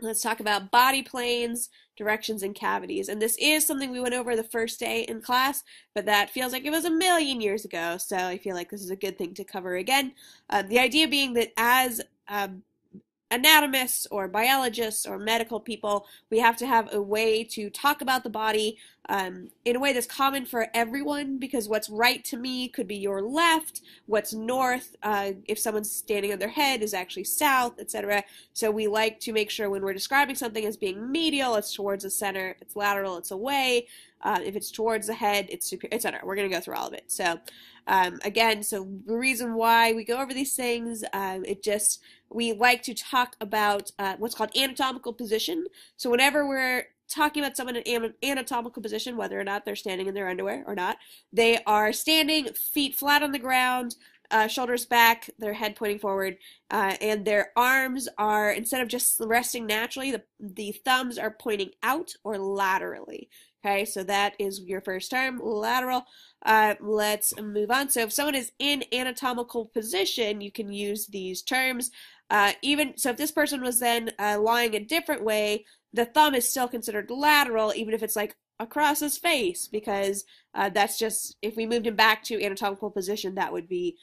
Let's talk about body planes, directions, and cavities. And this is something we went over the first day in class, but that feels like it was a million years ago, so I feel like this is a good thing to cover again. The idea being that as anatomists or biologists or medical people, we have to have a way to talk about the body in a way that's common for everyone, because what's right to me could be your left, what's north, if someone's standing on their head, is actually south, etc. So we like to make sure when we're describing something as being medial, it's towards the center, if it's lateral, it's away, if it's towards the head, it's superior, etc. We're going to go through all of it. So again, so the reason why we go over these things, we like to talk about what's called anatomical position. So whenever we're talking about someone in an anatomical position, whether or not they're standing in their underwear or not, they are standing, feet flat on the ground, shoulders back, their head pointing forward, and their arms are, instead of just resting naturally, the thumbs are pointing out or laterally. Okay, so that is your first term, lateral. Let's move on. So if someone is in anatomical position, you can use these terms. So if this person was then lying a different way, the thumb is still considered lateral, even if it's like across his face, because that's just, if we moved him back to anatomical position, that would be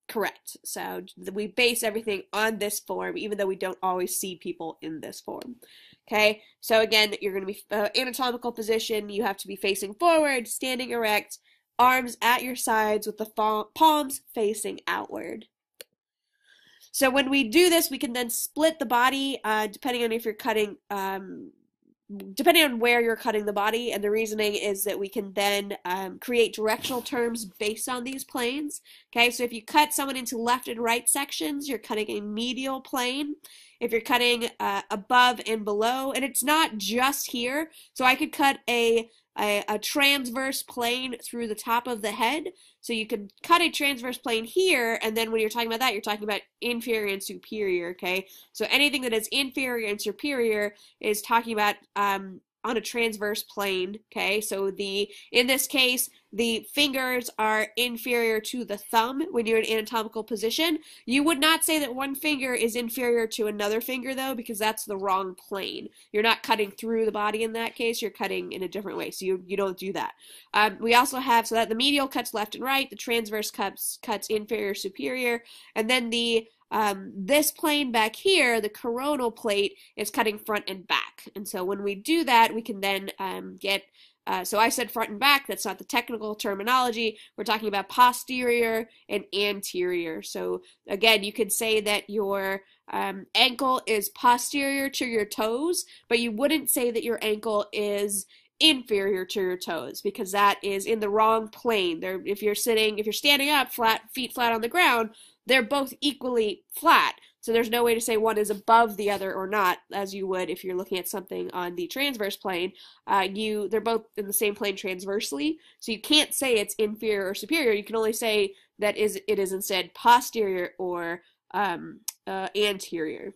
correct. So we base everything on this form, even though we don't always see people in this form. Okay, so again, you're going to be anatomical position. You have to be facing forward, standing erect, arms at your sides with the palms facing outward. So when we do this, we can then split the body, depending on if you're cutting, depending on where you're cutting the body, and the reasoning is that we can then create directional terms based on these planes. Okay, so if you cut someone into left and right sections, you're cutting a medial plane. If you're cutting above and below, and it's not just here, so I could cut a transverse plane through the top of the head. So you could cut a transverse plane here, and then when you're talking about that, you're talking about inferior and superior, okay? So anything that is inferior and superior is talking about on a transverse plane, okay? So in this case, the fingers are inferior to the thumb when you're in anatomical position. You would not say that one finger is inferior to another finger, though, because that's the wrong plane. You're not cutting through the body in that case. You're cutting in a different way, so you don't do that. We also have, so that the medial cuts left and right, the transverse cuts inferior, superior, and then this plane back here, the coronal plate, is cutting front and back. And so when we do that, we can then so I said front and back, that's not the technical terminology. We're talking about posterior and anterior. So again, you could say that your ankle is posterior to your toes, but you wouldn't say that your ankle is inferior to your toes, because that is in the wrong plane. If you're standing up, feet flat on the ground, they're both equally flat. So there's no way to say one is above the other or not, as you would if you're looking at something on the transverse plane. They're both in the same plane transversely, so you can't say it's inferior or superior. You can only say that it is instead posterior or anterior.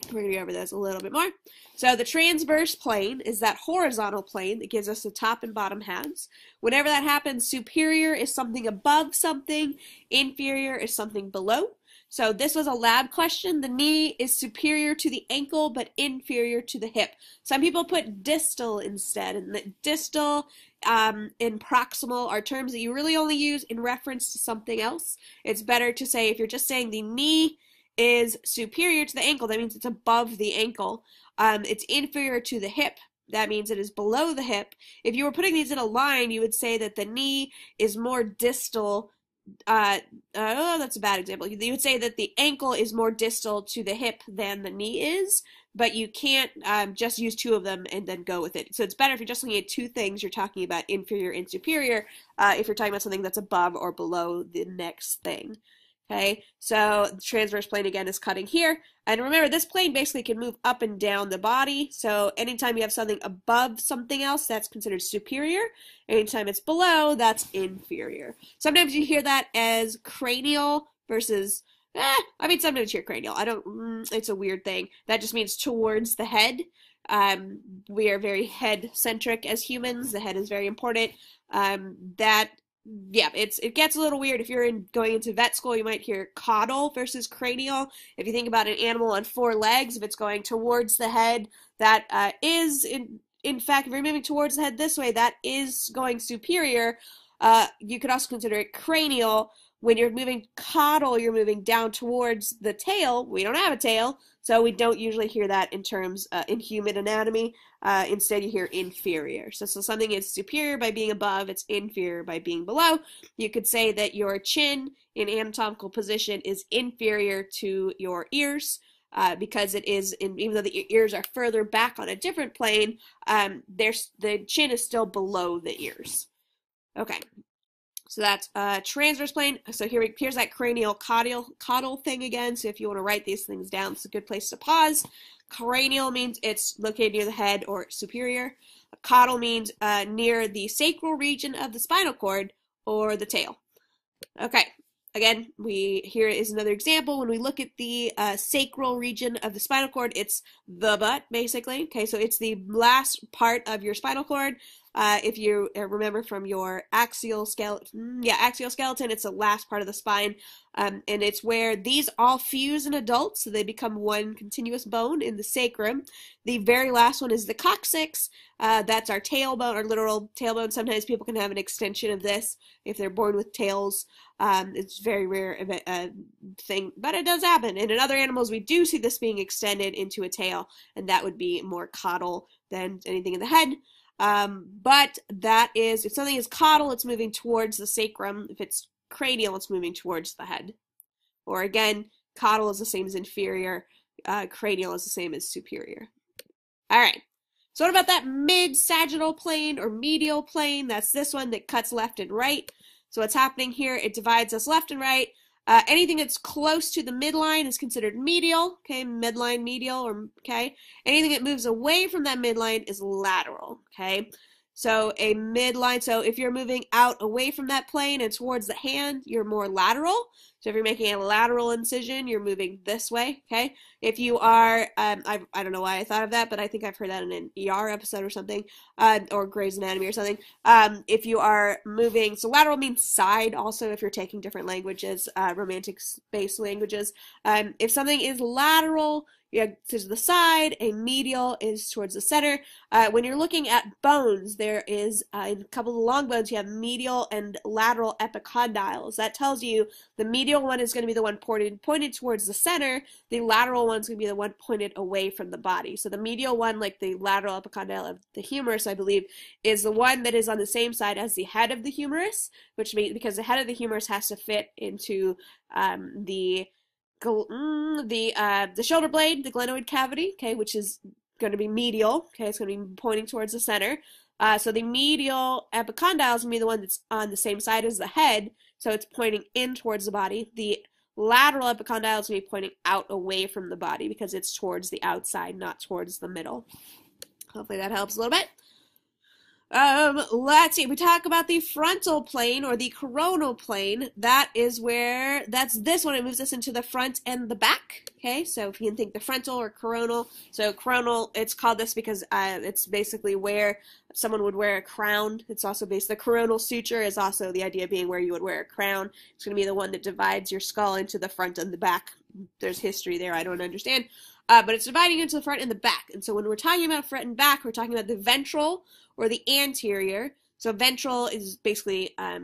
We're going to go over this a little bit more. So the transverse plane is that horizontal plane that gives us the top and bottom halves. Whenever that happens, superior is something above something, inferior is something below. So this was a lab question. The knee is superior to the ankle, but inferior to the hip. Some people put distal instead, and the distal and proximal are terms that you really only use in reference to something else. It's better to say, if you're just saying the knee is superior to the ankle, that means it's above the ankle. It's inferior to the hip, that means it is below the hip. If you were putting these in a line, you would say that the knee is more distal. That's a bad example. You would say that the ankle is more distal to the hip than the knee is, but you can't just use two of them and then go with it. So it's better if you're just looking at two things, you're talking about inferior and superior, if you're talking about something that's above or below the next thing. Okay, so the transverse plane again is cutting here. And remember, this plane basically can move up and down the body. So anytime you have something above something else, that's considered superior. Anytime it's below, that's inferior. Sometimes you hear that as cranial versus, sometimes you hear cranial. It's a weird thing. That just means towards the head. We are very head-centric as humans. The head is very important. That Yeah, it gets a little weird. If you're going into vet school, you might hear caudal versus cranial. If you think about an animal on four legs, if it's going towards the head, that is in fact, if you're moving towards the head this way, that is going superior. You could also consider it cranial. When you're moving caudal, you're moving down towards the tail. We don't have a tail, so we don't usually hear that in terms in human anatomy. Instead, you hear inferior. So something is superior by being above, it's inferior by being below. You could say that your chin in anatomical position is inferior to your ears. Because it is, even though the ears are further back on a different plane, the chin is still below the ears. Okay, so that's transverse plane. So here's that cranial caudal thing again. So if you want to write these things down, it's a good place to pause. Cranial means it's located near the head or superior. Caudal means near the sacral region of the spinal cord or the tail. Okay, again, here is another example. When we look at the sacral region of the spinal cord, it's the butt, basically. Okay, so it's the last part of your spinal cord. If you remember from your axial skeleton, it's the last part of the spine, and it's where these all fuse in adults, so they become one continuous bone in the sacrum. The very last one is the coccyx. That's our tailbone, our literal tailbone. Sometimes people can have an extension of this if they're born with tails. It's very rare thing, but it does happen. And in other animals, we do see this being extended into a tail, and that would be more caudal than anything in the head. But that is, if something is caudal, it's moving towards the sacrum. If it's cranial, it's moving towards the head. Or again, caudal is the same as inferior. Cranial is the same as superior. All right. So what about that mid-sagittal plane or medial plane? That's this one that cuts left and right. So what's happening here, it divides us left and right. Anything that's close to the midline is considered medial, okay, midline medial, or okay. Anything that moves away from that midline is lateral, okay. So a midline, so if you're moving out away from that plane and towards the hand, you're more lateral. So if you're making a lateral incision, you're moving this way, okay? If you are, I don't know why I thought of that, but I think I've heard that in an ER episode or something, or Grey's Anatomy or something. If you are moving, so lateral means side also if you're taking different languages, romantic-based languages. If something is lateral, to the side, a medial is towards the center. When you're looking at bones, there is, in a couple of long bones, you have medial and lateral epicondyles. That tells you the medial one is going to be the one pointed towards the center. The lateral one is going to be the one pointed away from the body. So the medial one, like the lateral epicondyle of the humerus, I believe, is the one that is on the same side as the head of the humerus, which means because the head of the humerus has to fit into the shoulder blade, the glenoid cavity, okay, which is going to be medial, okay, it's going to be pointing towards the center. So the medial epicondyle is going to be the one that's on the same side as the head, so it's pointing in towards the body. The lateral epicondyle is going to be pointing out away from the body because it's towards the outside, not towards the middle. Hopefully that helps a little bit. Let's see, we talk about the frontal plane or the coronal plane. That's this one. It moves us into the front and the back. Okay, so if you can think the frontal or coronal. So coronal, it's called this because it's basically where someone would wear a crown. It's also the coronal suture is also the idea being where you would wear a crown. It's going to be the one that divides your skull into the front and the back. There's history there I don't understand. But it's dividing into the front and the back. And so when we're talking about front and back, we're talking about the ventral or the anterior. So ventral is basically, I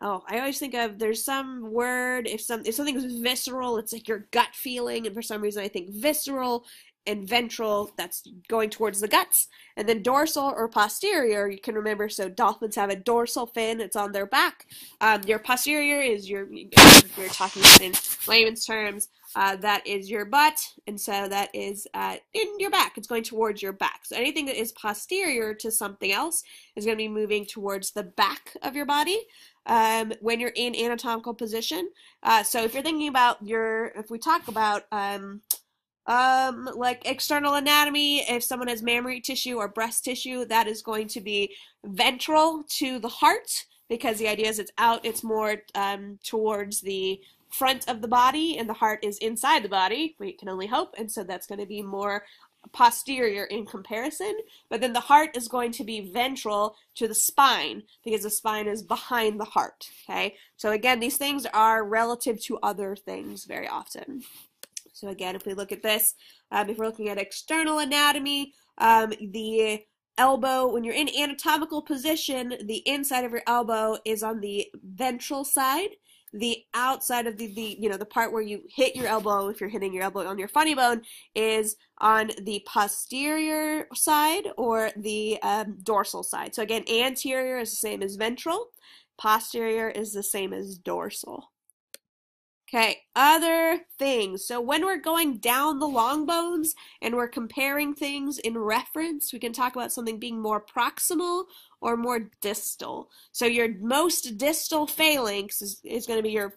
always think of, there's some word, if something is visceral, it's like your gut feeling, and for some reason I think visceral and ventral, that's going towards the guts. And then dorsal or posterior, you can remember, so dolphins have a dorsal fin, it's on their back. Your posterior is you're talking about in layman's terms, that is your butt, and so that is in your back. It's going towards your back. So anything that is posterior to something else is going to be moving towards the back of your body when you're in anatomical position. So if you're thinking about if we talk about like external anatomy, if someone has mammary tissue or breast tissue, that is going to be ventral to the heart, because the idea is it's more towards the front of the body, and the heart is inside the body. We can only hope, and so that's going to be more posterior in comparison, but then the heart is going to be ventral to the spine because the spine is behind the heart, okay? So again, these things are relative to other things very often. So again, if we look at this, if we're looking at external anatomy, the elbow, when you're in anatomical position, the inside of your elbow is on the ventral side. The outside of the part where you hit your elbow, if you're hitting your elbow on your funny bone, is on the posterior side or the dorsal side. So again, anterior is the same as ventral. Posterior is the same as dorsal. Okay, other things. So when we're going down the long bones and we're comparing things in reference, we can talk about something being more proximal or more distal. So your most distal phalanx is going to be your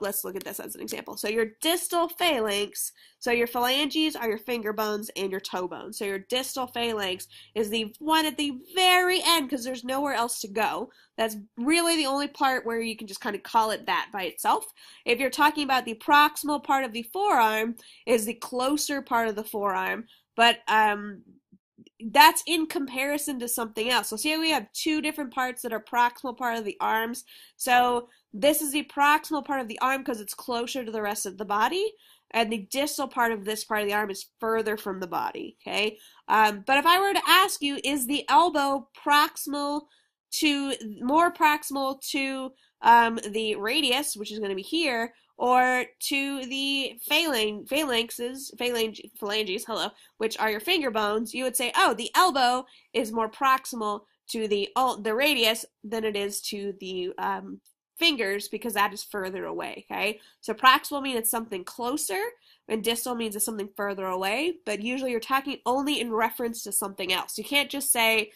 let's look at this as an example. So your distal phalanx, so your phalanges are your finger bones and your toe bones. So your distal phalanx is the one at the very end because there's nowhere else to go. That's really the only part where you can just kind of call it that by itself. If you're talking about the proximal part of the forearm, is the closer part of the forearm, but that's in comparison to something else. So see how we have two different parts that are proximal part of the arms. So this is the proximal part of the arm because it's closer to the rest of the body, and the distal part of this part of the arm is further from the body, okay? But if I were to ask you, is the elbow more proximal to the radius, which is going to be here, or to the phalanges, which are your finger bones, you would say, oh, the elbow is more proximal to the radius than it is to the fingers because that is further away, okay? So proximal means it's something closer, and distal means it's something further away, but usually you're talking only in reference to something else. You can't just say,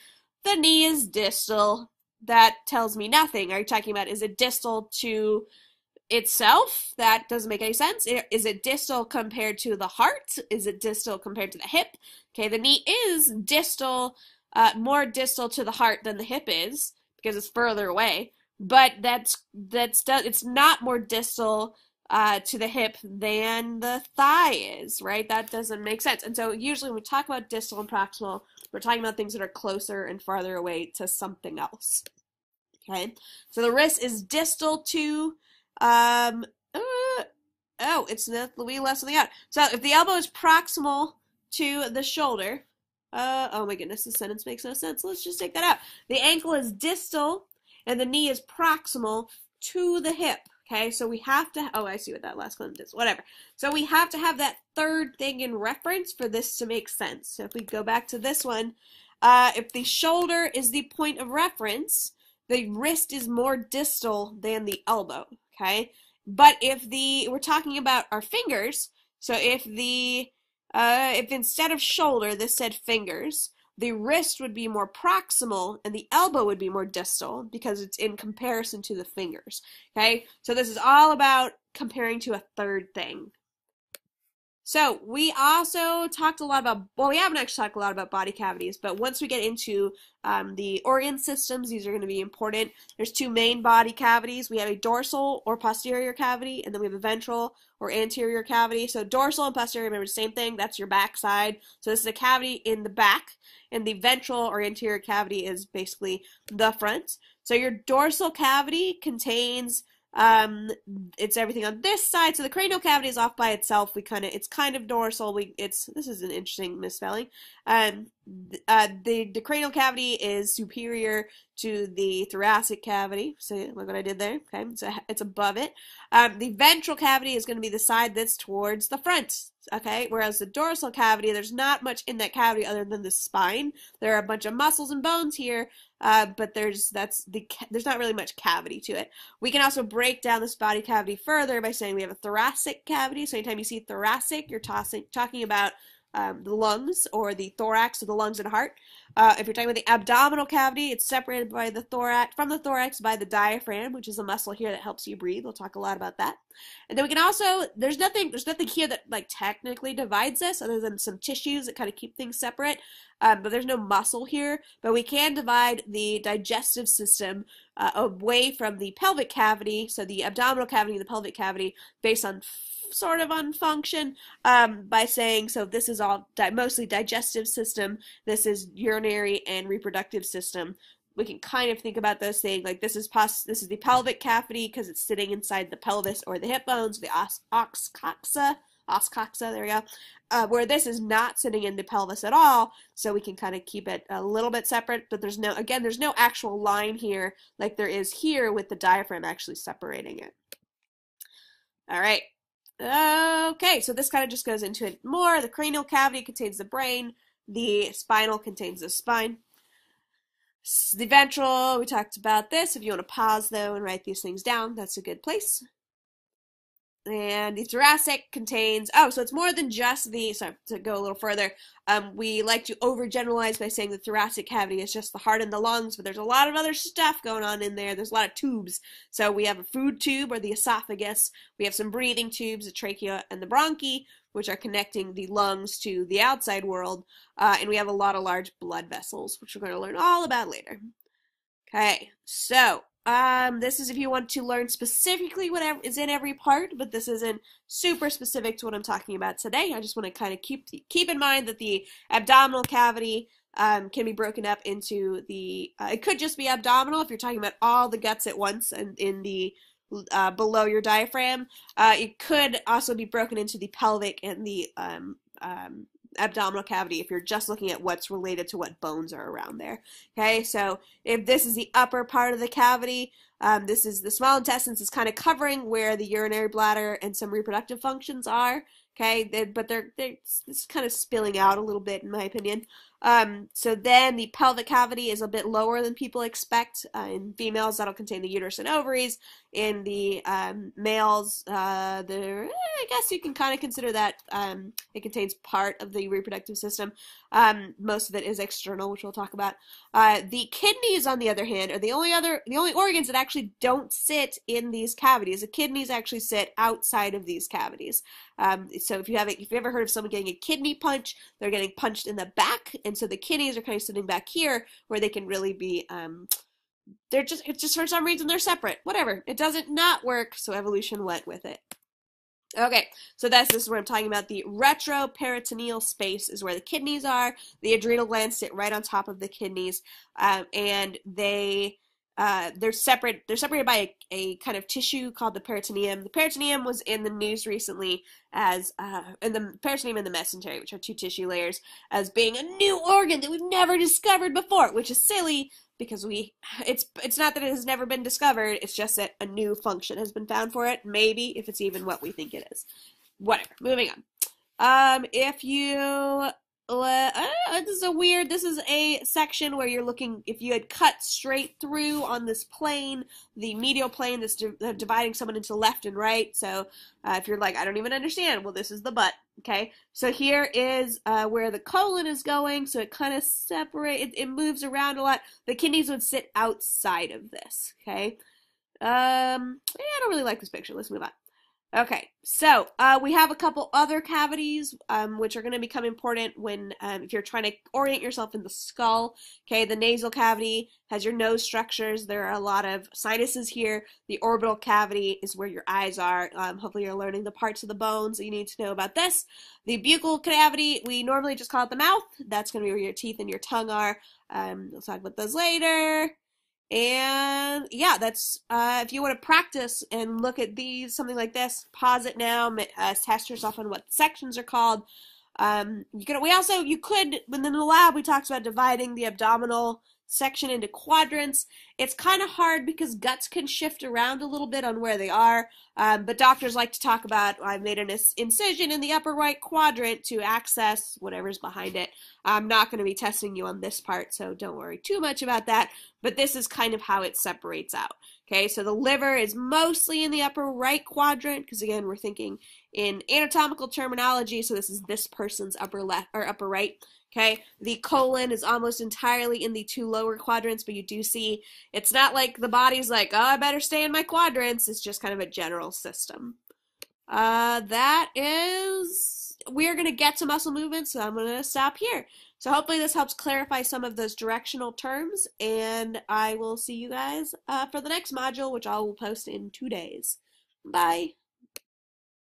the knee is distal. That tells me nothing. Are you talking about, is it distal to itself? That doesn't make any sense. Is it distal compared to the heart? Is it distal compared to the hip? Okay, the knee is distal, more distal to the heart than the hip is because it's further away. But it's not more distal to the hip than the thigh is, right? That doesn't make sense. And so usually when we talk about distal and proximal, we're talking about things that are closer and farther away to something else. Okay, so the wrist is distal to it's we left something out. So if the elbow is proximal to the shoulder, oh my goodness, this sentence makes no sense. Let's just take that out. The ankle is distal and the knee is proximal to the hip. Okay, so we have to, oh, I see what that last one is, whatever. So we have to have that third thing in reference for this to make sense. So if we go back to this one, if the shoulder is the point of reference, the wrist is more distal than the elbow, okay? But if we're talking about our fingers, so if instead of shoulder, this said fingers, the wrist would be more proximal and the elbow would be more distal because it's in comparison to the fingers, okay? So this is all about comparing to a third thing. So we also talked a lot about, well, we haven't actually talked a lot about body cavities, but once we get into the organ systems, these are going to be important. There's two main body cavities. We have a dorsal or posterior cavity, and then we have a ventral or anterior cavity. So dorsal and posterior, remember the same thing. That's your back side. So this is a cavity in the back, and the ventral or anterior cavity is basically the front. So your dorsal cavity contains it's everything on this side. So the cranial cavity is off by itself. It's kind of dorsal. This is an interesting misspelling. The cranial cavity is superior to the thoracic cavity. So look what I did there. Okay, so it's above it. The ventral cavity is going to be the side that's towards the front. Okay, whereas the dorsal cavity, there's not much in that cavity other than the spine. There are a bunch of muscles and bones here, but there's not really much cavity to it. We can also break down this body cavity further by saying we have a thoracic cavity. So anytime you see thoracic, you're talking about the lungs or the thorax, or the lungs and heart. If you're talking about the abdominal cavity, it's separated by from the thorax by the diaphragm, which is a muscle here that helps you breathe. We'll talk a lot about that. And then we can also, there's nothing here that like technically divides us other than some tissues that kind of keep things separate. But there's no muscle here. But we can divide the digestive system away from the pelvic cavity, so the abdominal cavity and the pelvic cavity, based on sort of on function by saying, so this is all mostly digestive system, this is urinary and reproductive system. We can kind of think about those things like this is the pelvic cavity because it's sitting inside the pelvis or the hip bones, the os coxa, there we go, where this is not sitting in the pelvis at all, so we can kind of keep it a little bit separate, but there's no actual line here like there is here with the diaphragm actually separating it. All right. Okay, so this kind of just goes into it more. The cranial cavity contains the brain. The spinal contains the spine. The ventral, we talked about this. If you want to pause, though, and write these things down, that's a good place. And the thoracic contains, so it's more than just the, sorry, to go a little further, we like to overgeneralize by saying the thoracic cavity is just the heart and the lungs, but there's a lot of other stuff going on in there. There's a lot of tubes. So we have a food tube, or the esophagus. We have some breathing tubes, the trachea and the bronchi, which are connecting the lungs to the outside world. And we have a lot of large blood vessels, which we're going to learn all about later. Okay, so this is if you want to learn specifically what is in every part, but this isn't super specific to what I'm talking about today. I just want to kind of keep in mind that the abdominal cavity can be broken up into the, it could just be abdominal if you're talking about all the guts at once and in the below your diaphragm. It could also be broken into the pelvic and the abdominal cavity if you're just looking at what's related to what bones are around there. Okay, so if this is the upper part of the cavity, this is the small intestines is kind of covering where the urinary bladder and some reproductive functions are. Okay, but it's kind of spilling out a little bit in my opinion. So then the pelvic cavity is a bit lower than people expect. In females, that'll contain the uterus and ovaries. In the males, I guess you can kind of consider that it contains part of the reproductive system. Most of it is external, which we'll talk about. The kidneys, on the other hand, are the only organs that actually don't sit in these cavities. The kidneys actually sit outside of these cavities. So if you've ever heard of someone getting a kidney punch, they're getting punched in the back, and so the kidneys are kind of sitting back here where they can really be, it's just for some reason they're separate. Whatever. It doesn't not work, so evolution went with it. Okay, so this is where I'm talking about. The retroperitoneal space is where the kidneys are. The adrenal glands sit right on top of the kidneys, and they're separated by a kind of tissue called the peritoneum. The peritoneum was in the news recently as, and the peritoneum and the mesentery, which are two tissue layers, as being a new organ that we've never discovered before, which is silly because it's not that it has never been discovered, it's just that a new function has been found for it, maybe, if it's even what we think it is. Whatever, moving on. This is a section where you're looking, if you had cut straight through on this plane, the medial plane that's dividing someone into left and right, so if you're like, I don't even understand, well, this is the butt, okay? So here is where the colon is going, so it kind of it moves around a lot. The kidneys would sit outside of this, okay? I don't really like this picture, let's move on. Okay, so we have a couple other cavities which are going to become important when if you're trying to orient yourself in the skull. Okay, the nasal cavity has your nose structures. There are a lot of sinuses here. The orbital cavity is where your eyes are. Hopefully you're learning the parts of the bones that you need to know about this. The buccal cavity, we normally just call it the mouth. That's going to be where your teeth and your tongue are. We'll talk about those later. And yeah, that's if you want to practice and look at these, something like this, pause it now, test yourself on what sections are called. You could, when in the lab we talked about dividing the abdominal section into quadrants. It's kind of hard because guts can shift around a little bit on where they are, but doctors like to talk about, I've made an incision in the upper right quadrant to access whatever's behind it. I'm not going to be testing you on this part, so don't worry too much about that, but this is kind of how it separates out. Okay, so the liver is mostly in the upper right quadrant, because again, we're thinking in anatomical terminology, so this is this person's upper left or upper right. Okay, the colon is almost entirely in the two lower quadrants, but you do see it's not like the body's like, oh, I better stay in my quadrants. It's just kind of a general system. We're going to get to muscle movements, so I'm going to stop here. So hopefully this helps clarify some of those directional terms, and I will see you guys for the next module, which I will post in 2 days. Bye.